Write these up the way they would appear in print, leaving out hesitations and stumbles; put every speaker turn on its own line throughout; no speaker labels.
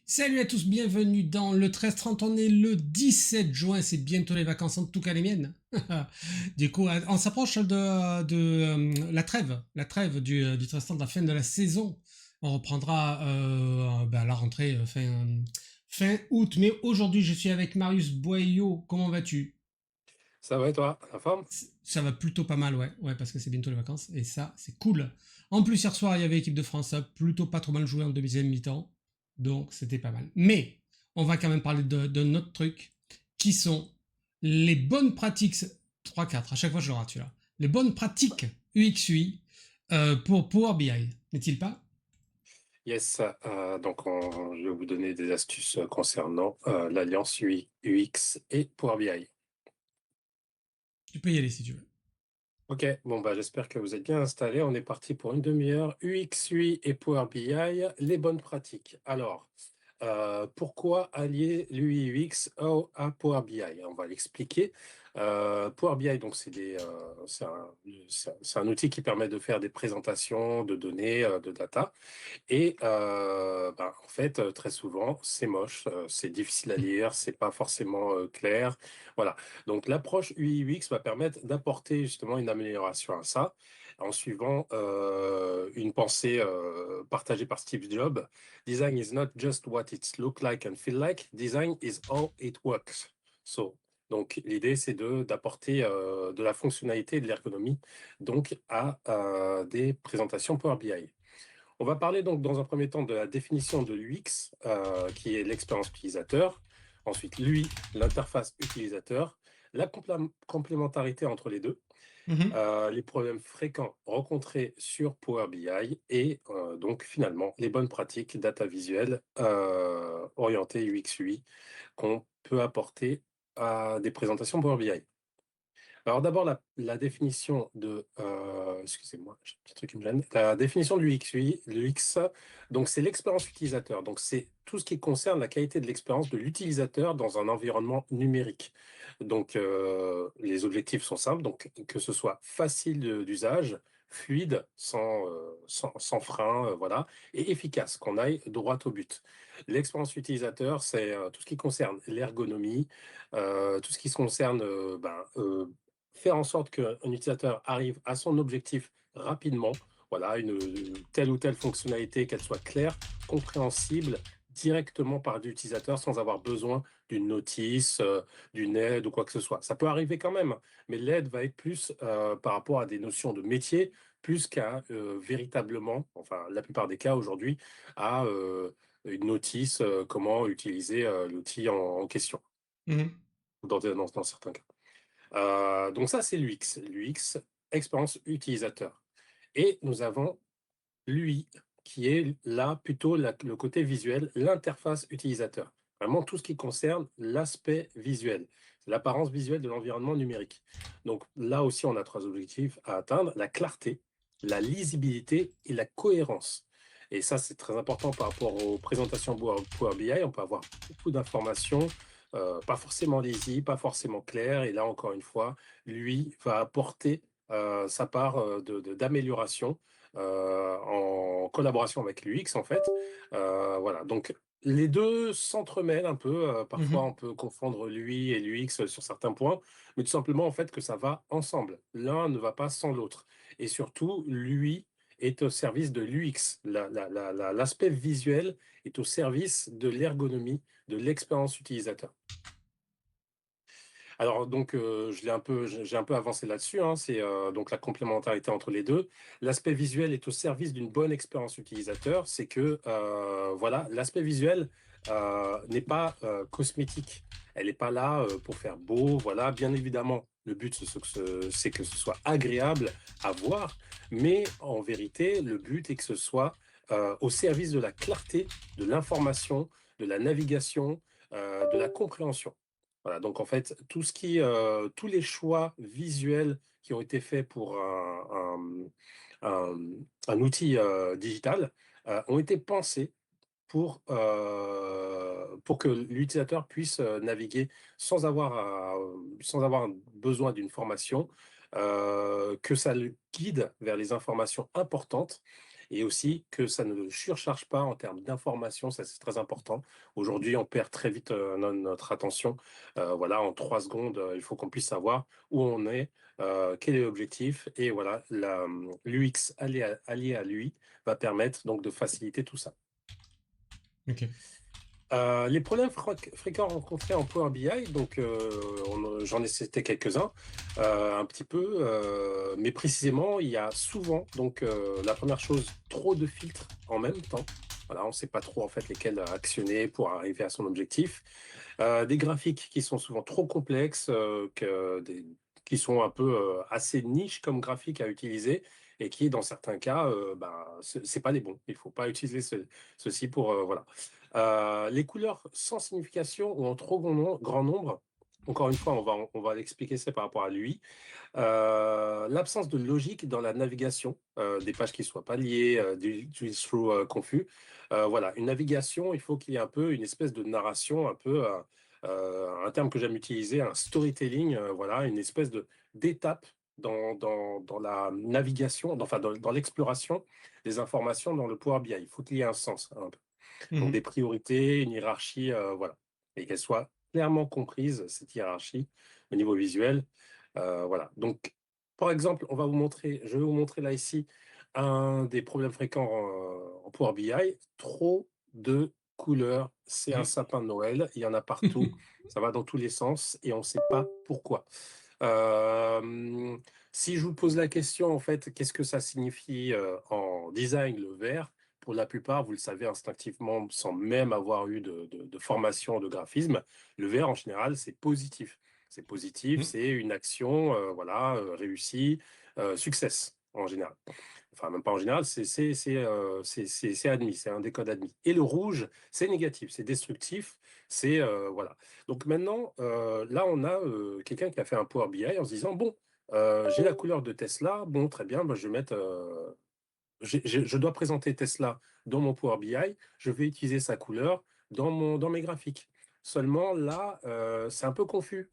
Salut à tous, bienvenue dans le 13-30. On est le 17 juin, c'est bientôt les vacances, en tout cas les miennes. Du coup, on s'approche de la trêve du 13-30, la fin de la saison. On reprendra la rentrée fin août. Mais aujourd'hui, je suis avec Marius Boyau. Comment vas-tu?
Ça va et toi, la forme?
Ça va plutôt pas mal, ouais. Ouais, parce que c'est bientôt les vacances. Et ça, c'est cool. En plus, hier soir, il y avait l'équipe de France. Ça a plutôt pas trop mal joué en deuxième mi-temps. Donc, c'était pas mal. Mais, on va quand même parler de notre truc, qui sont les bonnes pratiques. 3-4, à chaque fois je le rate celui-là. Les bonnes pratiques UX/UI pour Power BI, n'est-il pas?
Yes, je vais vous donner des astuces concernant l'alliance UX et Power BI.
Tu peux y aller si tu veux.
Ok, bon bah j'espère que vous êtes bien installés. On est parti pour une demi-heure. UX, UI et Power BI, les bonnes pratiques. Alors, pourquoi allier l'UI UX à Power BI? On va l'expliquer. Power BI, donc c'est un outil qui permet de faire des présentations de données, de data. Et en fait, très souvent, c'est moche, c'est difficile à lire, c'est pas forcément clair. Voilà. Donc l'approche UI/UX va permettre d'apporter justement une amélioration à ça, en suivant une pensée partagée par Steve Jobs. Design is not just what it look like and feel like. Design is how it works. Donc l'idée, c'est d'apporter de la fonctionnalité et de l'ergonomie donc à des présentations Power BI. On va parler donc dans un premier temps de la définition de l'UX, qui est l'expérience utilisateur. Ensuite, l'UI, l'interface utilisateur. La complémentarité entre les deux.
Mhm.
Les problèmes fréquents rencontrés sur Power BI et donc finalement les bonnes pratiques data visuelle orientées UX/UI qu'on peut apporter à des présentations Power BI. Alors d'abord, la définition excusez-moi, j'ai un petit truc qui me gêne. La définition de l'UX, l'UX, donc c'est l'expérience utilisateur. Donc c'est tout ce qui concerne la qualité de l'expérience de l'utilisateur dans un environnement numérique. Donc les objectifs sont simples, donc que ce soit facile d'usage, fluide, sans frein, voilà, et efficace, qu'on aille droit au but. L'expérience utilisateur, c'est tout ce qui concerne l'ergonomie, tout ce qui se concerne faire en sorte qu'un utilisateur arrive à son objectif rapidement. Voilà, telle ou telle fonctionnalité, qu'elle soit claire, compréhensible directement par l'utilisateur sans avoir besoin d'une notice, d'une aide ou quoi que ce soit. Ça peut arriver quand même, mais l'aide va être plus par rapport à des notions de métier, plus qu'à véritablement, enfin la plupart des cas aujourd'hui, à une notice, comment utiliser l'outil en question,
Mhm.
dans certains cas. Donc ça, c'est l'UX. L'UX, expérience utilisateur. Et nous avons l'UI, qui est là plutôt le côté visuel, l'interface utilisateur. Vraiment tout ce qui concerne l'aspect visuel, l'apparence visuelle de l'environnement numérique. Donc là aussi, on a trois objectifs à atteindre, la clarté, la lisibilité et la cohérence. Et ça, c'est très important par rapport aux présentations Power BI. On peut avoir beaucoup d'informations, pas forcément lisibles, pas forcément claires. Et là, encore une fois, lui va apporter sa part d'amélioration en collaboration avec l'UX en fait. Voilà, donc les deux s'entremêlent un peu. Parfois, on
Mhm.
peut confondre l'UI et l'UX sur certains points, mais tout simplement en fait que ça va ensemble. L'un ne va pas sans l'autre. Et surtout, l'UI est au service de l'UX. L'aspect visuel est au service de l'ergonomie, de l'expérience utilisateur. Alors donc, j'ai un peu avancé là-dessus, hein, c'est donc la complémentarité entre les deux. L'aspect visuel est au service d'une bonne expérience utilisateur, c'est que voilà, l'aspect visuel n'est pas cosmétique. Elle n'est pas là pour faire beau, voilà. Bien évidemment, le but c'est que ce soit agréable à voir, mais en vérité, le but est que ce soit au service de la clarté, de l'information, de la navigation, de la compréhension. Voilà, donc en fait, tous les choix visuels qui ont été faits pour un- un outil digital ont été pensés pour que l'utilisateur puisse naviguer sans avoir besoin d'une formation, que ça le guide vers les informations importantes et aussi que ça ne surcharge pas en termes d'informations, ça c'est très important. Aujourd'hui, on perd très vite notre attention. Voilà, en 3 secondes, il faut qu'on puisse savoir où on est, quel est l'objectif, et voilà, l'UX allié à lui va permettre donc de faciliter tout ça.
Ok.
Les problèmes fréquents rencontrés en Power BI, donc j'en ai cité quelques-uns, un petit peu, mais précisément, il y a souvent, donc la première chose, trop de filtres en même temps. Voilà, on ne sait pas trop en fait lesquels actionner pour arriver à son objectif. Des graphiques qui sont souvent trop complexes, qui sont un peu assez niche comme graphiques à utiliser et qui, dans certains cas, c'est pas les bons. Il faut pas utiliser ceci pour voilà. Les couleurs sans signification ou en trop grand nombre, encore une fois, on va l'expliquer, c'est par rapport à lui. L'absence de logique dans la navigation, des pages qui ne soient pas liées, du through confus. Voilà, une navigation, il faut qu'il y ait un peu une espèce de narration, un peu, un terme que j'aime utiliser, un storytelling, voilà, une espèce d'étape dans la navigation, enfin dans l'exploration des informations dans le Power BI. Il faut qu'il y ait un sens, un peu. Donc des
Mhm.
priorités, une hiérarchie, voilà. Et qu'elle soit clairement comprise, cette hiérarchie, au niveau visuel. Voilà. Donc, par exemple, je vais vous montrer là ici un des problèmes fréquents en Power BI. Trop de couleurs, c'est un
Ouais.
sapin de Noël, il y en a partout, ça va dans tous les sens et on ne sait pas pourquoi. Si je vous pose la question, en fait, qu'est-ce que ça signifie en design, le vert? Pour la plupart, vous le savez instinctivement, sans même avoir eu de formation de graphisme, le vert, en général, c'est positif. C'est positif,
Mhm.
c'est une action, voilà, réussie, success, en général. Enfin, même pas en général, c'est admis, c'est un des codes admis. Et le rouge, c'est négatif, c'est destructif, c'est voilà. Donc maintenant, là, on a quelqu'un qui a fait un Power BI en se disant, bon, j'ai la couleur de Tesla, bon, très bien, bah, je vais mettre, je dois présenter Tesla dans mon Power BI, je vais utiliser sa couleur dans mes graphiques. Seulement là, c'est un peu confus.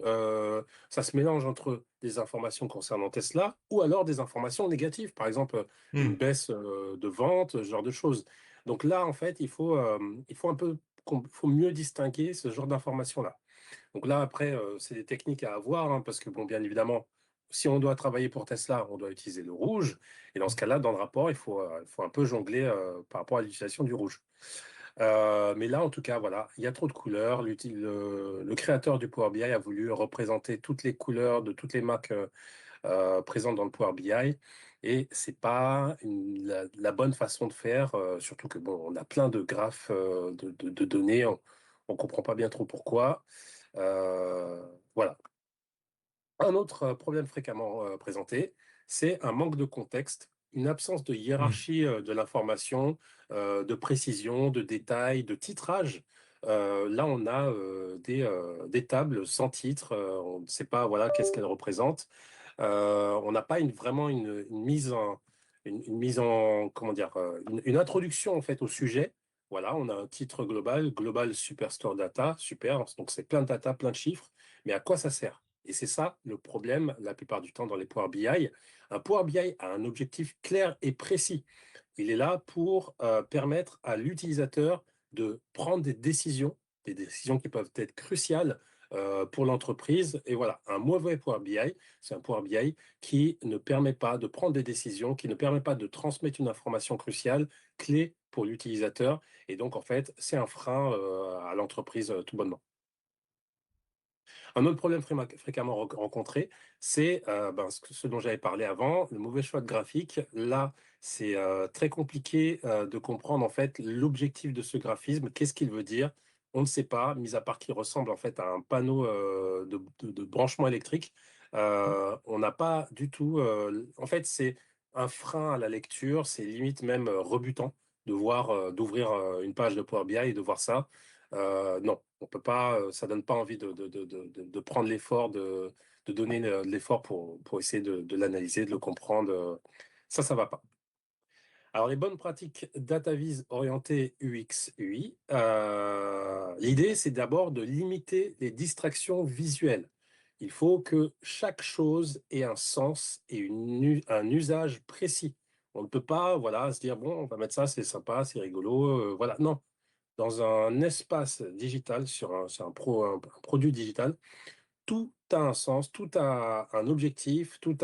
Ça se mélange entre des informations concernant Tesla ou alors des informations négatives, par exemple une
Mhm.
baisse de vente, ce genre de choses. Donc là, en fait, il faut un peu, faut mieux distinguer ce genre d'informations-là. Donc là, après, c'est des techniques à avoir, hein, parce que, bon, bien évidemment, si on doit travailler pour Tesla, on doit utiliser le rouge. Et dans ce cas-là, dans le rapport, il faut un peu jongler par rapport à l'utilisation du rouge. Mais là, en tout cas, voilà, il y a trop de couleurs. Le créateur du Power BI a voulu représenter toutes les couleurs de toutes les marques présentes dans le Power BI. Et c'est pas la bonne façon de faire, surtout que, bon, on a plein de graphes de données. On comprend pas bien trop pourquoi. Voilà. Un autre problème fréquemment présenté, c'est un manque de contexte, une absence de
Mhm.
hiérarchie de l'information, de précision, de détail, de titrage. Là, on a des tables sans titre, on ne sait pas voilà, qu'est-ce qu'elles représentent. On n'a pas vraiment une mise en, comment dire, une introduction en fait au sujet. Voilà, on a un titre global, Global Superstore Data, super, donc c'est plein de data, plein de chiffres, mais à quoi ça sert? Et c'est ça le problème la plupart du temps dans les Power BI. Un Power BI a un objectif clair et précis. Il est là pour permettre à l'utilisateur de prendre des décisions qui peuvent être cruciales pour l'entreprise. Et voilà, un mauvais Power BI, c'est un Power BI qui ne permet pas de prendre des décisions, qui ne permet pas de transmettre une information cruciale, clé pour l'utilisateur. Et donc, en fait, c'est un frein à l'entreprise tout bonnement. Un autre problème fréquemment rencontré, c'est ce dont j'avais parlé avant, le mauvais choix de graphique. Là, c'est très compliqué de comprendre en fait l'objectif de ce graphisme, qu'est-ce qu'il veut dire. On ne sait pas, mis à part qu'il ressemble en fait à un panneau de branchement électrique. On n'a pas du tout. En fait, c'est un frein à la lecture, c'est limite même rebutant de voir, d'ouvrir une page de Power BI et de voir ça. Non, on peut pas, ça donne pas envie de prendre l'effort, de donner de l'effort pour essayer de l'analyser, de le comprendre. Ça va pas. Alors, les bonnes pratiques DataVis orientées UX/UI, l'idée, c'est d'abord de limiter les distractions visuelles. Il faut que chaque chose ait un sens et un usage précis. On ne peut pas, voilà, se dire: «Bon, on va mettre ça, c'est sympa, c'est rigolo», voilà. Non, dans un espace digital, sur un produit digital, tout a un sens, tout a un objectif, tout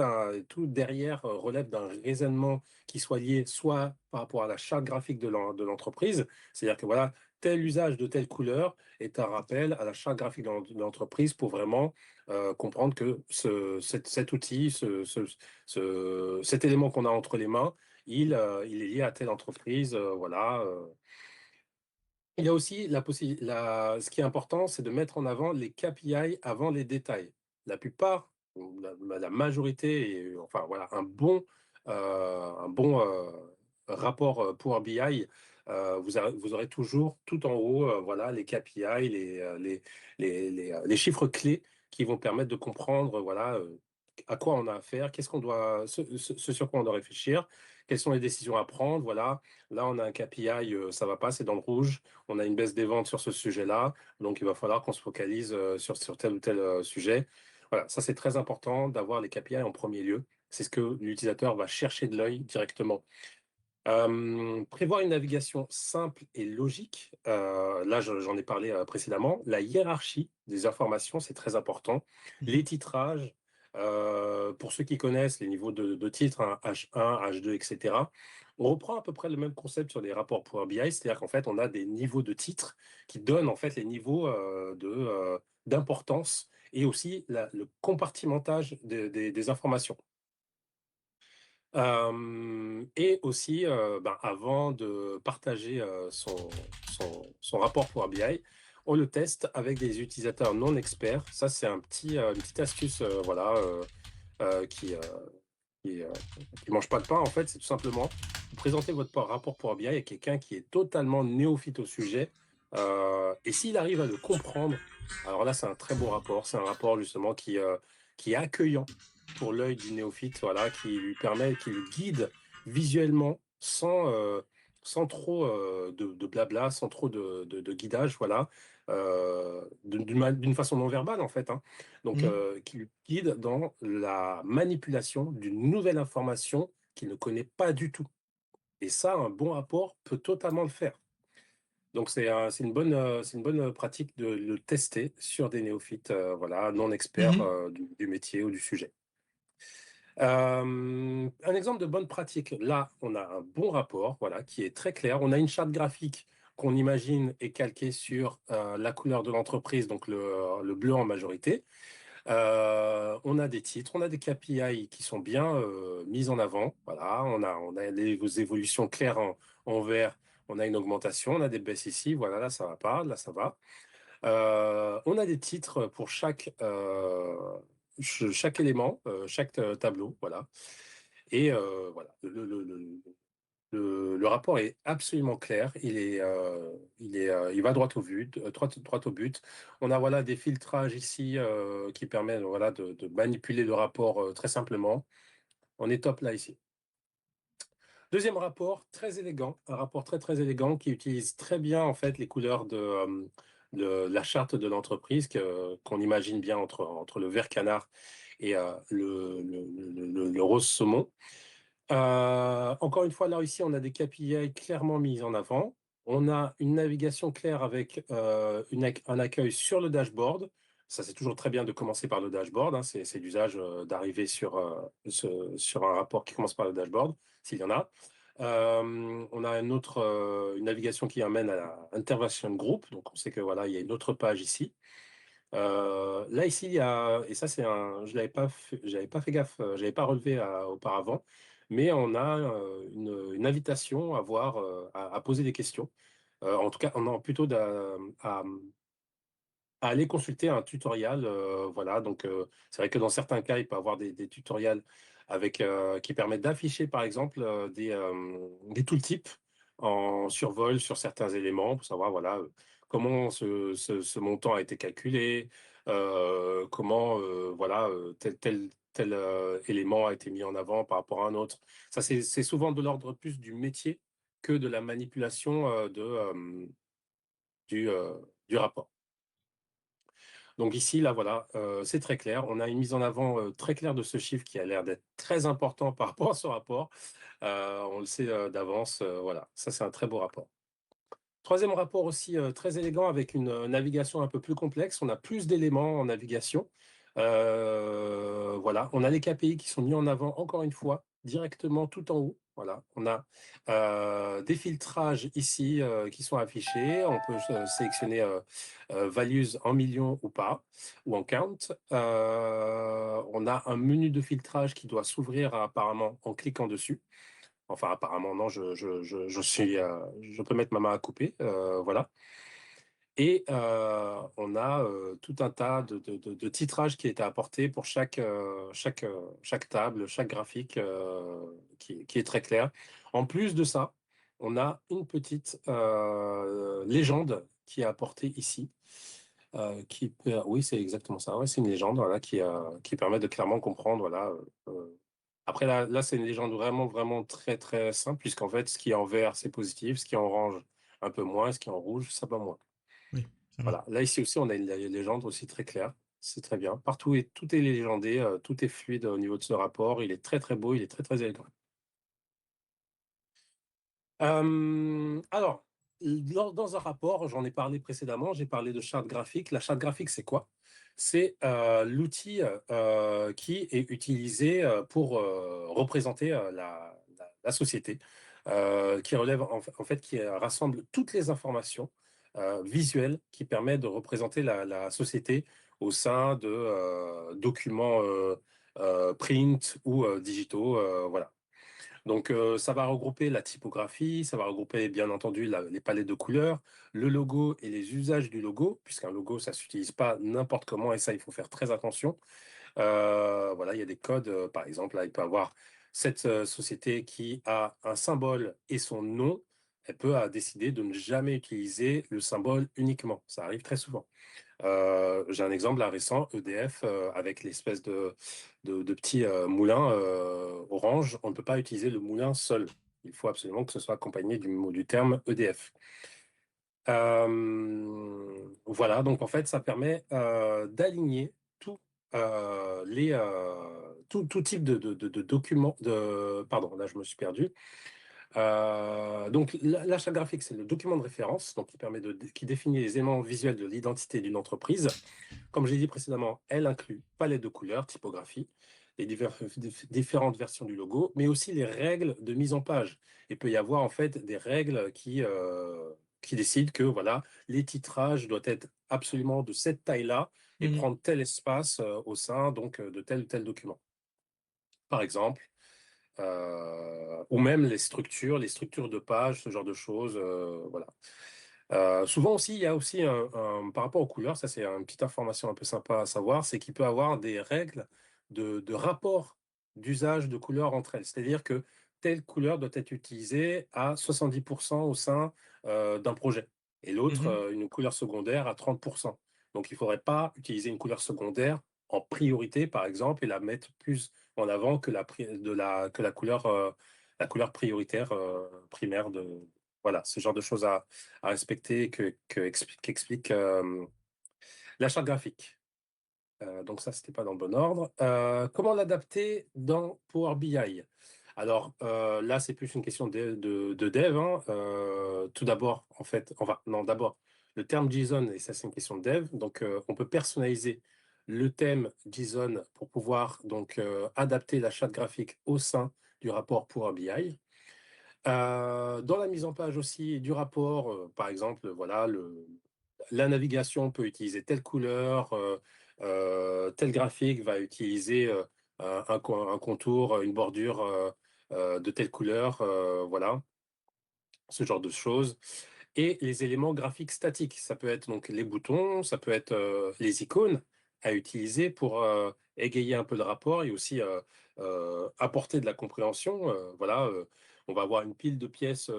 derrière, relève d'un raisonnement qui soit lié soit par rapport à la charte graphique de l'entreprise, c'est-à-dire que voilà, tel usage de telle couleur est un rappel à la charte graphique de l'entreprise pour vraiment, comprendre que cet outil, cet élément qu'on a entre les mains, il est lié à telle entreprise, voilà. Il y a aussi ce qui est important, c'est de mettre en avant les KPI avant les détails. La plupart, ou la majorité, et enfin voilà, un bon rapport Power BI, vous aurez toujours tout en haut, voilà, les KPI, les chiffres clés qui vont permettre de comprendre, voilà, à quoi on a affaire, qu'est-ce qu'on doit, ce sur quoi on doit réfléchir, quelles sont les décisions à prendre. Voilà, là on a un KPI, ça va pas, c'est dans le rouge, on a une baisse des ventes sur ce sujet-là, donc il va falloir qu'on se focalise sur tel ou tel sujet. Voilà, ça c'est très important d'avoir les KPI en premier lieu. C'est ce que l'utilisateur va chercher de l'œil directement. Prévoir une navigation simple et logique, là j'en ai parlé précédemment. La hiérarchie des informations, c'est très important.
Mhm.
Les titrages, pour ceux qui connaissent les niveaux de titres, hein, H1, H2, etc. On reprend à peu près le même concept sur les rapports Power BI, c'est-à-dire qu'en fait, on a des niveaux de titres qui donnent en fait les niveaux d'importance et aussi le compartimentage des informations. Et aussi, ben, avant de partager, son rapport Power BI, on le teste avec des utilisateurs non experts. Ça, c'est une petite astuce, voilà, qui, qui, heu, qui mange pas de pain, en fait. C'est tout simplement, vous présentez votre rapport Power BI à quelqu'un qui est totalement néophyte au sujet, et s'il arrive à le comprendre, alors là, c'est un très beau rapport. C'est un rapport justement qui est accueillant pour l'œil du néophyte, voilà, qui le guide visuellement sans trop, de blabla, sans trop de guidage, voilà, d'une façon non verbale, en fait, hein. Donc,
Mhm.
qui le guide dans la manipulation d'une nouvelle information qu'il ne connaît pas du tout. Et ça, un bon rapport peut totalement le faire. Donc c'est une bonne pratique de le tester sur des néophytes, voilà, non experts,
Mhm.
du métier ou du sujet. Un exemple de bonne pratique, là, on a un bon rapport, voilà, qui est très clair. On a une charte graphique qu'on imagine est calquée sur, la couleur de l'entreprise, donc le bleu en majorité. On a des titres, on a des KPI qui sont bien, mis en avant. Voilà, on a les évolutions claires en vert, on a une augmentation, on a des baisses ici, voilà, là ça va pas, là ça va. On a des titres pour chaque élément, chaque tableau, voilà. Et voilà, le rapport est absolument clair. Il va droit au but, droit au but. On a voilà des filtrages ici qui permettent voilà de manipuler le rapport très simplement. On est top là ici. Deuxième rapport, très élégant, un rapport très très élégant qui utilise très bien en fait les couleurs de la charte de l'entreprise qu'on imagine bien entre le vert canard et le rose saumon. Encore une fois, là aussi, on a des KPI clairement mis en avant. On a une navigation claire avec un accueil sur le dashboard. Ça, c'est toujours très bien de commencer par le dashboard, hein. C'est l'usage d'arriver sur un rapport qui commence par le dashboard, s'il y en a. On a une navigation qui amène à la Intervention Group. Donc, on sait que voilà, il y a une autre page ici. Là, ici, et ça, j'avais pas fait gaffe, j'avais pas relevé auparavant, mais on a une invitation à voir, à poser des questions. En tout cas, on a plutôt à aller consulter un tutoriel, voilà. Donc, c'est vrai que dans certains cas, il peut y avoir des tutoriels qui permettent d'afficher, par exemple, des tooltips en survol sur certains éléments pour savoir, voilà, comment ce montant a été calculé, comment, voilà, tel élément a été mis en avant par rapport à un autre. Ça, c'est souvent de l'ordre plus du métier que de la manipulation du rapport. Donc ici, là, voilà, c'est très clair. On a une mise en avant très claire de ce chiffre qui a l'air d'être très important par rapport à ce rapport. On le sait d'avance. Voilà, ça, c'est un très beau rapport. Troisième rapport aussi très élégant avec une navigation un peu plus complexe. On a plus d'éléments en navigation. Voilà, on a les KPI qui sont mis en avant encore une fois directement tout en haut. Voilà, on a des filtrages ici qui sont affichés. On peut sélectionner values en millions ou pas, ou en count. On a un menu de filtrage qui doit s'ouvrir apparemment en cliquant dessus. Enfin, apparemment, non, je peux mettre ma main à couper, voilà. Et on a tout un tas de titrages qui a été apporté pour chaque table, chaque graphique qui est très clair. En plus de ça, on a une petite légende qui est apportée ici. Oui, c'est exactement ça. Ouais, c'est une légende voilà, qui permet de clairement comprendre voilà, après, là c'est une légende vraiment, vraiment très, très simple, puisqu'en fait, ce qui est en vert, c'est positif, ce qui est en orange, un peu moins, et ce qui est en rouge, ça va moins.
Oui, ça va.
Voilà. Là, ici aussi, on a une légende aussi très claire. C'est très bien. Partout, tout est légendé, tout est fluide au niveau de ce rapport. Il est très, très beau, il est très, très élégant. Alors, dans un rapport, j'en ai parlé précédemment, j'ai parlé de charte graphique. La charte graphique, c'est quoi? C'est l'outil qui est utilisé pour représenter la société, qui relève en fait, qui rassemble toutes les informations visuelles qui permettent de représenter la société au sein de documents print ou digitaux, voilà. Donc, ça va regrouper la typographie, ça va regrouper, bien entendu, les palettes de couleurs, le logo et les usages du logo, puisqu'un logo, ça ne s'utilise pas n'importe comment, et ça, il faut faire très attention. Voilà, il y a des codes, par exemple, là, il peut avoir cette société qui a un symbole et son nom, elle peut décider de ne jamais utiliser le symbole uniquement. Ça arrive très souvent. J'ai un exemple là récent, EDF, avec l'espèce de petit moulin orange. On ne peut pas utiliser le moulin seul. Il faut absolument que ce soit accompagné du terme EDF. Voilà, donc en fait, ça permet d'aligner tout type de documents. Pardon, là, je me suis perdu. Donc, l'achat graphique, c'est le document de référence, donc qui définit les éléments visuels de l'identité d'une entreprise. Comme j'ai dit précédemment, elle inclut palette de couleurs, typographie, les différentes versions du logo, mais aussi les règles de mise en page. Il peut y avoir en fait des règles qui décident que voilà, les titrages doivent être absolument de cette taille-là et
Mhm.
prendre tel espace au sein donc de tel ou tel document. Par exemple, ou même les structures de pages, ce genre de choses, voilà. Souvent aussi, il y a aussi par rapport aux couleurs, ça c'est une petite information un peu sympa à savoir, c'est qu'il peut avoir des règles de rapport d'usage de couleurs entre elles. C'est-à-dire que telle couleur doit être utilisée à 70% au sein d'un projet et l'autre,
Mhm.
une couleur secondaire à 30%. Donc il ne faudrait pas utiliser une couleur secondaire en priorité, par exemple, et la mettre plus en avant que la couleur prioritaire primaire de voilà, ce genre de choses à respecter qu'explique la charte graphique. Donc ça, c'était pas dans le bon ordre. Comment l'adapter dans Power BI? Alors là, c'est plus une question de dev, hein. Tout d'abord, en fait, enfin, non, d'abord, le terme JSON, et ça, c'est une question de dev. Donc, on peut personnaliser le thème JSON pour pouvoir donc adapter la charte graphique au sein du rapport Power BI. Dans la mise en page aussi du rapport, par exemple, voilà, la navigation peut utiliser telle couleur, tel graphique va utiliser un contour, une bordure de telle couleur, voilà, ce genre de choses. Et les éléments graphiques statiques, ça peut être donc les boutons, ça peut être les icônes à utiliser pour égayer un peu le rapport et aussi apporter de la compréhension. Voilà, on va avoir une pile de pièces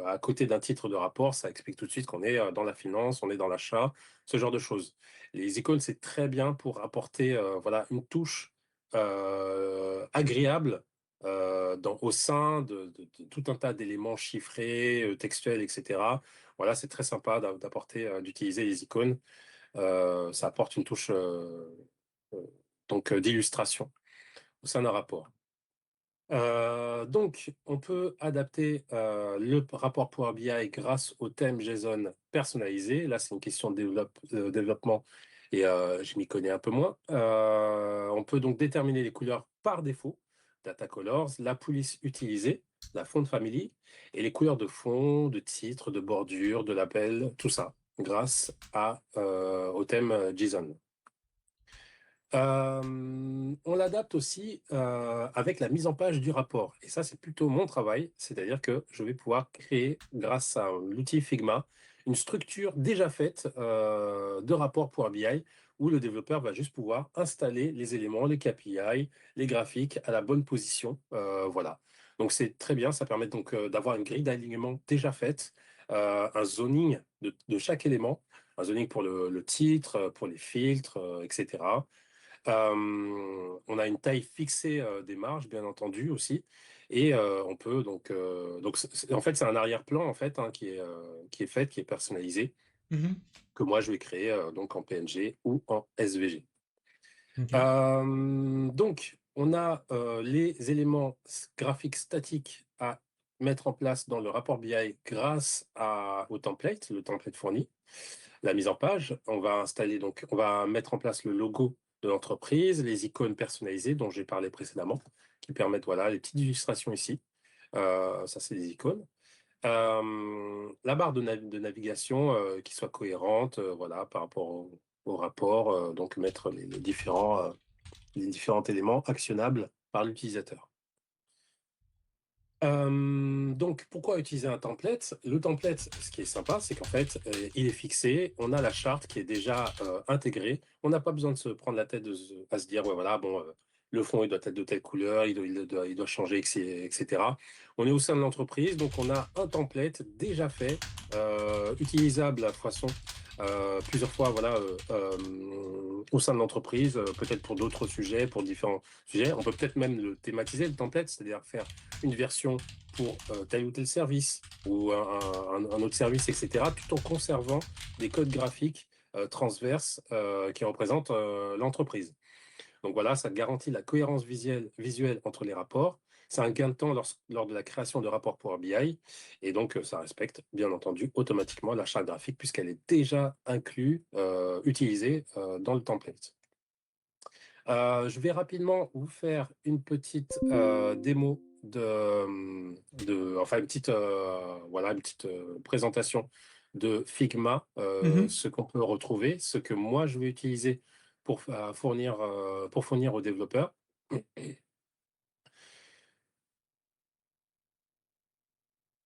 à côté d'un titre de rapport, ça explique tout de suite qu'on est dans la finance, on est dans l'achat, ce genre de choses. Les icônes, c'est très bien pour apporter voilà, une touche agréable au sein de tout un tas d'éléments chiffrés, textuels, etc. Voilà, c'est très sympa d'apporter, d'utiliser les icônes. Ça apporte une touche d'illustration au sein d'un rapport. Donc, on peut adapter le rapport Power BI grâce au thème JSON personnalisé. Là, c'est une question de développement et je m'y connais un peu moins. On peut donc déterminer les couleurs par défaut, data colors, la police utilisée, la font family, et les couleurs de fond, de titre, de bordure, de label, tout ça, grâce au thème JSON. On l'adapte aussi avec la mise en page du rapport. Et ça, c'est plutôt mon travail. C'est-à-dire que je vais pouvoir créer, grâce à l'outil Figma, une structure déjà faite de rapport Power BI où le développeur va juste pouvoir installer les éléments, les KPI, les graphiques à la bonne position. Voilà. Donc, c'est très bien. Ça permet donc d'avoir une grille d'alignement déjà faite, un zoning de chaque élément, un zoning pour le titre, pour les filtres, etc. On a une taille fixée des marges, bien entendu aussi, et on peut donc en fait c'est un arrière-plan en fait qui est fait, qui est personnalisé,
Mhm.
que moi je vais créer donc en PNG ou en SVG.
Ok.
Donc on a les éléments graphiques statiques à mettre en place dans le rapport BI grâce au template, le template fourni. La mise en page, on va mettre en place le logo de l'entreprise, les icônes personnalisées dont j'ai parlé précédemment, qui permettent, voilà, les petites illustrations ici. Ça, c'est des icônes. La barre de navigation qui soit cohérente, voilà, par rapport au rapport, donc mettre les différents éléments actionnables par l'utilisateur. Donc, pourquoi utiliser un template? Le template, ce qui est sympa, c'est qu'en fait, il est fixé, on a la charte qui est déjà intégrée, on n'a pas besoin de se prendre la tête à se dire, ouais, voilà, bon, le fond, il doit être de telle couleur, il doit changer, etc. On est au sein de l'entreprise, donc on a un template déjà fait, utilisable à façon plusieurs fois, voilà, au sein de l'entreprise, peut-être pour d'autres sujets, pour différents sujets. On peut peut-être même le thématiser, le template, c'est-à-dire faire une version pour tel ou tel service ou un autre service, etc., tout en conservant des codes graphiques transverses qui représentent l'entreprise. Donc voilà, ça garantit la cohérence visuelle entre les rapports. C'est un gain de temps lors de la création de rapports Power BI. Et donc, ça respecte, bien entendu, automatiquement la charte graphique puisqu'elle est déjà inclue, utilisée dans le template. Je vais rapidement vous faire une petite démo enfin une petite présentation de Figma,
Mhm.
ce qu'on peut retrouver, ce que moi je vais utiliser pour fournir aux développeurs.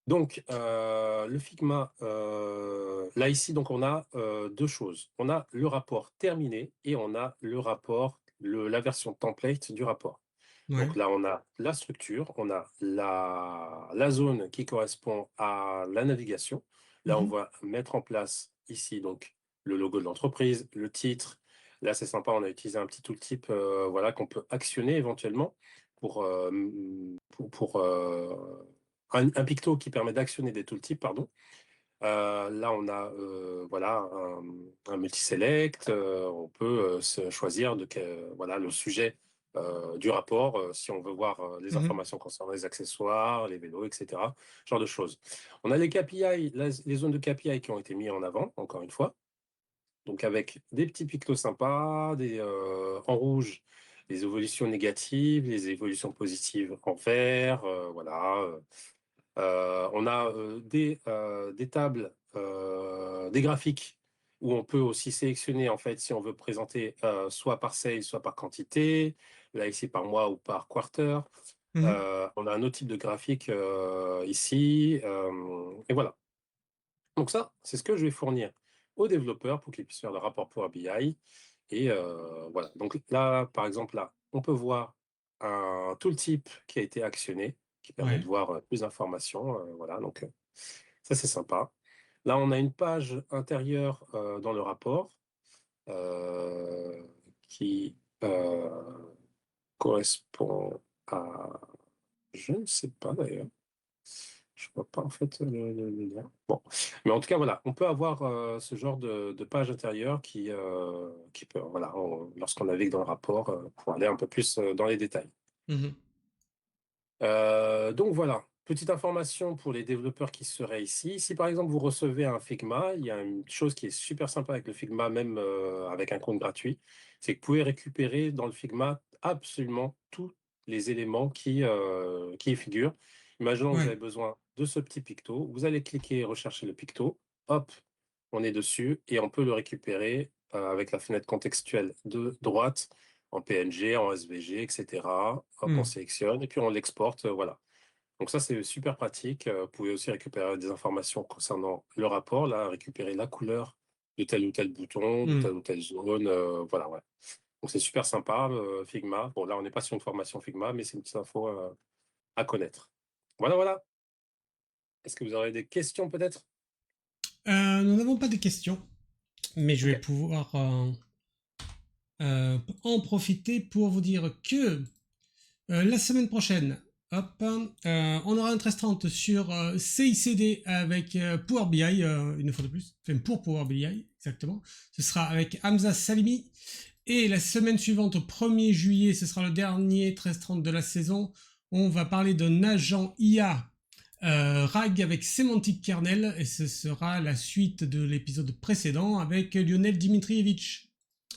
Donc, le Figma, là ici, donc on a deux choses. On a le rapport terminé et on a le rapport, la version template du rapport.
Ouais.
Donc là, on a la structure, on a la zone qui correspond à la navigation. Là, on
Mhm.
va mettre en place ici donc le logo de l'entreprise, le titre. Là, c'est sympa, on a utilisé un petit tooltip voilà, qu'on peut actionner éventuellement pour, un picto qui permet d'actionner des tooltips, pardon. Là, on a voilà, un multi-select. On peut choisir voilà, le sujet du rapport, si on veut voir les
Mhm.
informations concernant les accessoires, les vélos, etc. Ce genre de choses. On a les KPI, les zones de KPI qui ont été mis en avant, encore une fois. Donc avec des petits pictos sympas, en rouge, les évolutions négatives, les évolutions positives en vert, voilà. On a des tables, des graphiques où on peut aussi sélectionner en fait si on veut présenter soit par sales, soit par quantité, là ici par mois ou par quarter.
Mhm.
On a un autre type de graphique ici, et voilà. Donc ça, c'est ce que je vais fournir aux développeurs pour qu'ils puissent faire le rapport Power BI. Et voilà. Donc là, par exemple, là, on peut voir un tooltip qui a été actionné, qui permet de
Ouais.
voir plus d'informations. Voilà, donc ça, c'est sympa. Là, on a une page intérieure dans le rapport euh, qui correspond à... Je ne sais pas d'ailleurs. Je vois pas en fait le lien. Bon, mais en tout cas, voilà, on peut avoir ce genre de page intérieure qui peut, voilà, lorsqu'on navigue dans le rapport, pour aller un peu plus dans les détails.
Mhm.
Donc voilà, petite information pour les développeurs qui seraient ici. Si par exemple vous recevez un Figma, il y a une chose qui est super sympa avec le Figma, même avec un compte gratuit, c'est que vous pouvez récupérer dans le Figma absolument tous les éléments qui y figurent. Imaginons que vous avez
Ouais.
besoin de ce petit picto, vous allez cliquer et rechercher le picto, hop, on est dessus et on peut le récupérer avec la fenêtre contextuelle de droite en PNG, en SVG, etc. Hop, on
Hmm.
sélectionne et puis on l'exporte, voilà. Donc ça, c'est super pratique. Vous pouvez aussi récupérer des informations concernant le rapport, là, récupérer la couleur de tel ou tel bouton, de telle
Hmm.
ou telle zone, voilà, ouais. Donc c'est super sympa, Figma. Bon, là, on n'est pas sur une formation Figma, mais c'est une petite info à connaître. Voilà, voilà. Est-ce que vous aurez des questions peut-être?
Nous n'avons pas de questions, mais je
Ok.
vais pouvoir en profiter pour vous dire que la semaine prochaine, hop, on aura un 1330 sur CICD avec Power BI, une fois de plus, enfin pour Power BI, exactement. Ce sera avec Hamza Salimi. Et la semaine suivante, au 1er juillet, ce sera le dernier 1330 de la saison. On va parler d'un agent IA RAG avec Semantic Kernel, et ce sera la suite de l'épisode précédent avec Lionel Dimitrievich.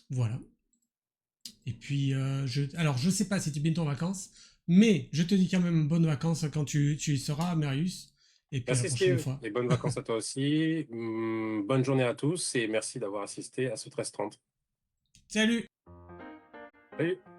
Voilà. Et puis, alors je sais pas si tu es bientôt en vacances, mais je te dis quand même bonnes vacances quand tu y seras, Marius. Et puis à la
Merci
prochaine
Steve,
fois.
et bonnes vacances à toi aussi. Bonne journée à tous et merci d'avoir assisté à ce 13h30.
Salut.
Salut!